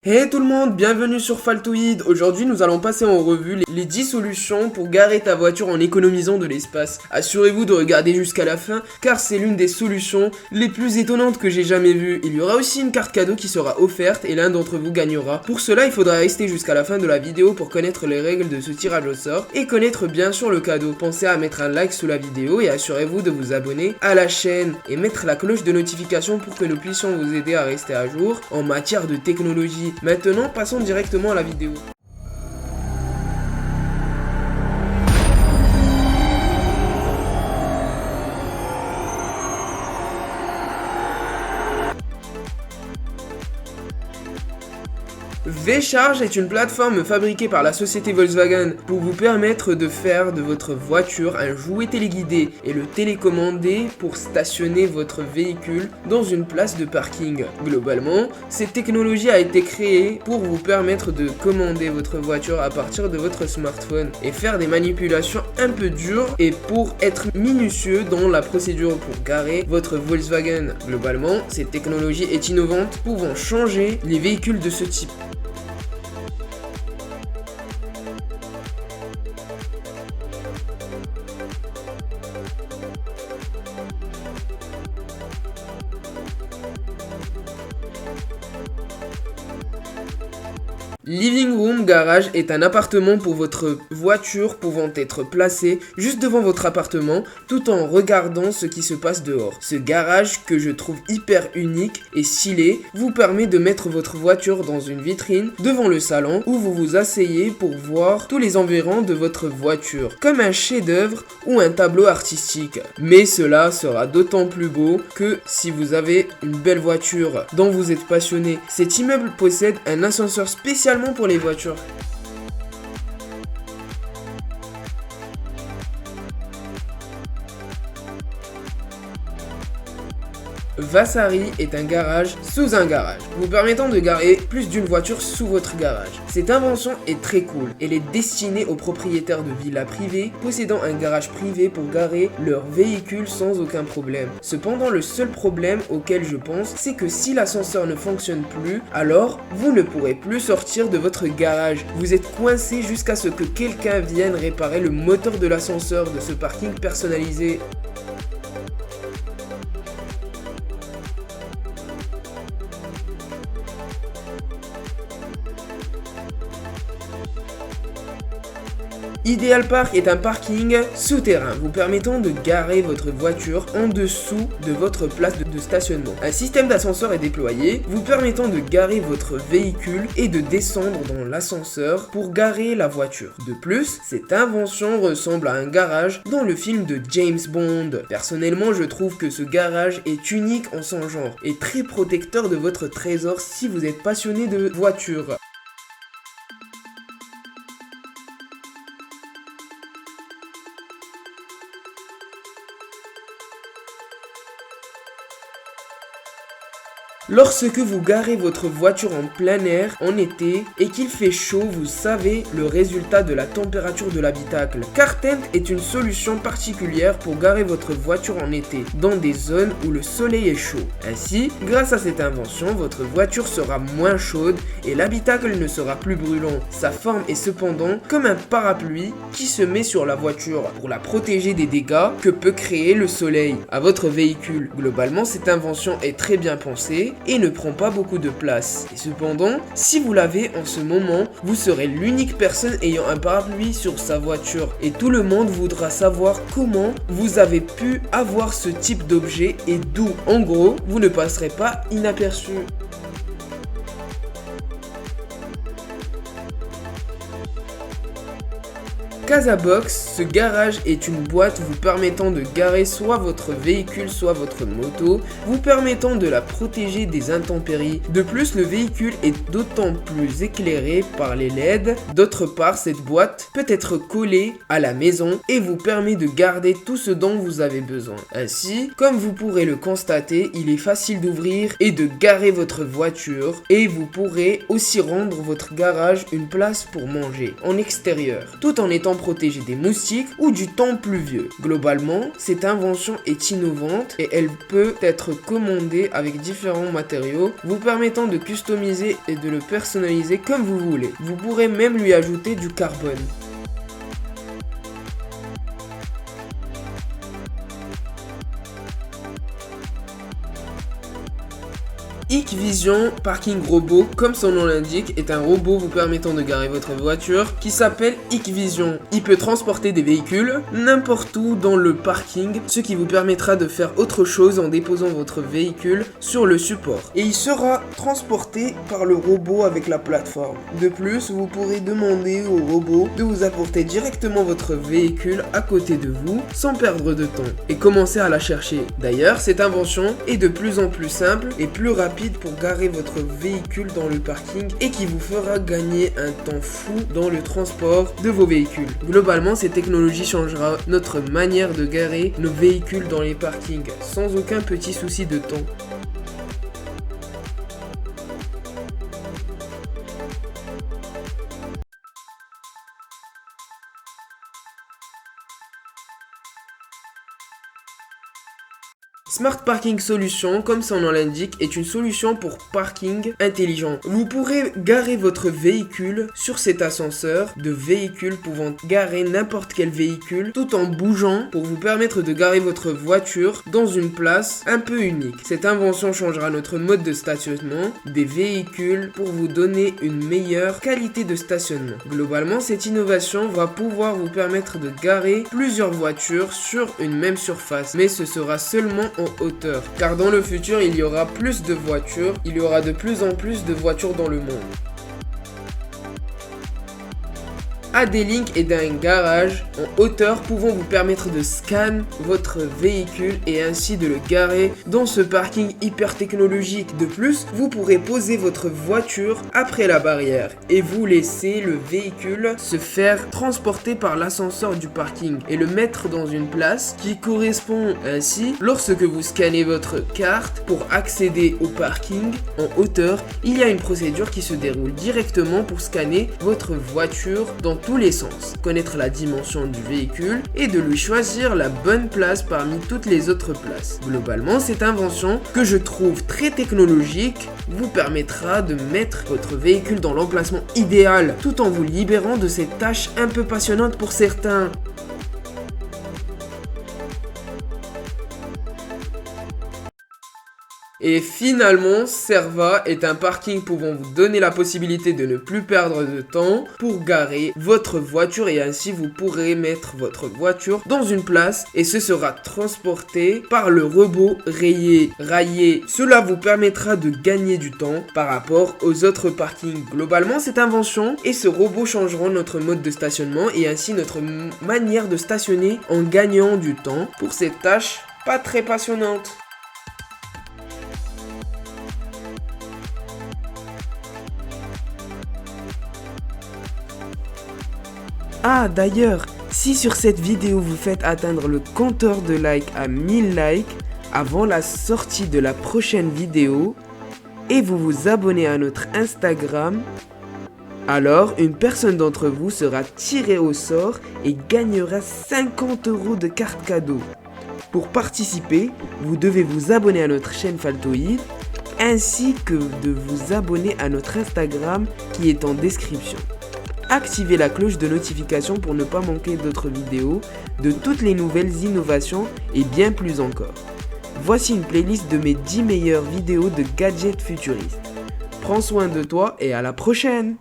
Hey tout le monde, bienvenue sur Faltoid. Aujourd'hui nous allons passer en revue les 10 solutions pour garer ta voiture en économisant de l'espace. Assurez-vous de regarder jusqu'à la fin car c'est l'une des solutions les plus étonnantes que j'ai jamais vues. Il y aura aussi une carte cadeau qui sera offerte et l'un d'entre vous gagnera. Pour cela il faudra rester jusqu'à la fin de la vidéo pour connaître les règles de ce tirage au sort et connaître bien sûr le cadeau. Pensez à mettre un like sous la vidéo et assurez-vous de vous abonner à la chaîne et mettre la cloche de notification pour que nous puissions vous aider à rester à jour en matière de technologie. Maintenant, passons directement à la vidéo. V-Charge est une plateforme fabriquée par la société Volkswagen pour vous permettre de faire de votre voiture un jouet téléguidé et le télécommander pour stationner votre véhicule dans une place de parking. Globalement, cette technologie a été créée pour vous permettre de commander votre voiture à partir de votre smartphone et faire des manipulations un peu dures et pour être minutieux dans la procédure pour garer votre Volkswagen. Globalement, cette technologie est innovante, pouvant changer les véhicules de ce type. Living Room Garage est un appartement pour votre voiture pouvant être placé juste devant votre appartement tout en regardant ce qui se passe dehors. Ce garage que je trouve hyper unique et stylé vous permet de mettre votre voiture dans une vitrine devant le salon où vous vous asseyez pour voir tous les environs de votre voiture comme un chef-d'œuvre ou un tableau artistique. Mais cela sera d'autant plus beau que si vous avez une belle voiture dont vous êtes passionné. Cet immeuble possède un ascenseur spécialement pour les voitures. Vasari est un garage sous un garage, vous permettant de garer plus d'une voiture sous votre garage. Cette invention est très cool. Elle est destinée aux propriétaires de villas privées possédant un garage privé pour garer leur véhicule sans aucun problème. Cependant, le seul problème auquel je pense, c'est que si l'ascenseur ne fonctionne plus, alors vous ne pourrez plus sortir de votre garage. Vous êtes coincé jusqu'à ce que quelqu'un vienne réparer le moteur de l'ascenseur de ce parking personnalisé. Ideal Park est un parking souterrain vous permettant de garer votre voiture en dessous de votre place de stationnement. Un système d'ascenseur est déployé vous permettant de garer votre véhicule et de descendre dans l'ascenseur pour garer la voiture. De plus, cette invention ressemble à un garage dans le film de James Bond. Personnellement, je trouve que ce garage est unique en son genre et très protecteur de votre trésor si vous êtes passionné de voitures. Lorsque vous garez votre voiture en plein air en été et qu'il fait chaud, vous savez le résultat de la température de l'habitacle. CarTent est une solution particulière pour garer votre voiture en été, dans des zones où le soleil est chaud. Ainsi, grâce à cette invention, votre voiture sera moins chaude et l'habitacle ne sera plus brûlant. Sa forme est cependant comme un parapluie qui se met sur la voiture pour la protéger des dégâts que peut créer le soleil à votre véhicule. Globalement, cette invention est très bien pensée et ne prend pas beaucoup de place. Et cependant, si vous l'avez en ce moment, vous serez l'unique personne ayant un parapluie sur sa voiture et tout le monde voudra savoir comment vous avez pu avoir ce type d'objet et d'où. En gros, vous ne passerez pas inaperçu. Casabox, ce garage est une boîte vous permettant de garer soit votre véhicule soit votre moto, vous permettant de la protéger des intempéries. De plus, le véhicule est d'autant plus éclairé par les LED. D'autre part, cette boîte peut être collée à la maison et vous permet de garder tout ce dont vous avez besoin. Ainsi, comme vous pourrez le constater, il est facile d'ouvrir et de garer votre voiture et vous pourrez aussi rendre votre garage une place pour manger en extérieur, tout en étant protéger des moustiques ou du temps pluvieux. Globalement, cette invention est innovante et elle peut être commandée avec différents matériaux, vous permettant de customiser et de le personnaliser comme vous voulez. Vous pourrez même lui ajouter du carbone. Hikvision Parking Robot, comme son nom l'indique, est un robot vous permettant de garer votre voiture qui s'appelle Hikvision. Il peut transporter des véhicules n'importe où dans le parking, ce qui vous permettra de faire autre chose en déposant votre véhicule sur le support. Et il sera transporté par le robot avec la plateforme. De plus, vous pourrez demander au robot de vous apporter directement votre véhicule à côté de vous sans perdre de temps et commencer à la chercher. D'ailleurs, cette invention est de plus en plus simple et plus rapide pour garer votre véhicule dans le parking et qui vous fera gagner un temps fou dans le transport de vos véhicules. Globalement, cette technologie changera notre manière de garer nos véhicules dans les parkings sans aucun petit souci de temps. Smart Parking Solution, comme son nom l'indique, est une solution pour parking intelligent. Vous pourrez garer votre véhicule sur cet ascenseur de véhicules pouvant garer n'importe quel véhicule tout en bougeant pour vous permettre de garer votre voiture dans une place un peu unique. Cette invention changera notre mode de stationnement des véhicules pour vous donner une meilleure qualité de stationnement. Globalement, cette innovation va pouvoir vous permettre de garer plusieurs voitures sur une même surface, mais ce sera seulement en hauteur, car dans le futur il y aura plus de voitures, il y aura de plus en plus de voitures dans le monde. AD-Link est un garage en hauteur pouvant vous permettre de scanner votre véhicule et ainsi de le garer dans ce parking hyper technologique. De plus, vous pourrez poser votre voiture après la barrière et vous laisser le véhicule se faire transporter par l'ascenseur du parking et le mettre dans une place qui correspond ainsi. Lorsque vous scannez votre carte pour accéder au parking en hauteur, il y a une procédure qui se déroule directement pour scanner votre voiture dans tous les sens, connaître la dimension du véhicule et de lui choisir la bonne place parmi toutes les autres places. Globalement, cette invention, que je trouve très technologique, vous permettra de mettre votre véhicule dans l'emplacement idéal tout en vous libérant de ces tâches un peu passionnantes pour certains. Et finalement, Serva est un parking pouvant vous donner la possibilité de ne plus perdre de temps pour garer votre voiture et ainsi vous pourrez mettre votre voiture dans une place et ce sera transporté par le robot raillé. Cela vous permettra de gagner du temps par rapport aux autres parkings. Globalement, cette invention et ce robot changeront notre mode de stationnement et ainsi notre manière de stationner en gagnant du temps pour ces tâches pas très passionnantes. Ah d'ailleurs, si sur cette vidéo vous faites atteindre le compteur de likes à 1000 likes avant la sortie de la prochaine vidéo et vous vous abonnez à notre Instagram, alors une personne d'entre vous sera tirée au sort et gagnera 50 € de carte cadeau. Pour participer, vous devez vous abonner à notre chaîne Faltoïd ainsi que de vous abonner à notre Instagram qui est en description. Activez la cloche de notification pour ne pas manquer d'autres vidéos, de toutes les nouvelles innovations et bien plus encore. Voici une playlist de mes 10 meilleures vidéos de gadgets futuristes. Prends soin de toi et à la prochaine!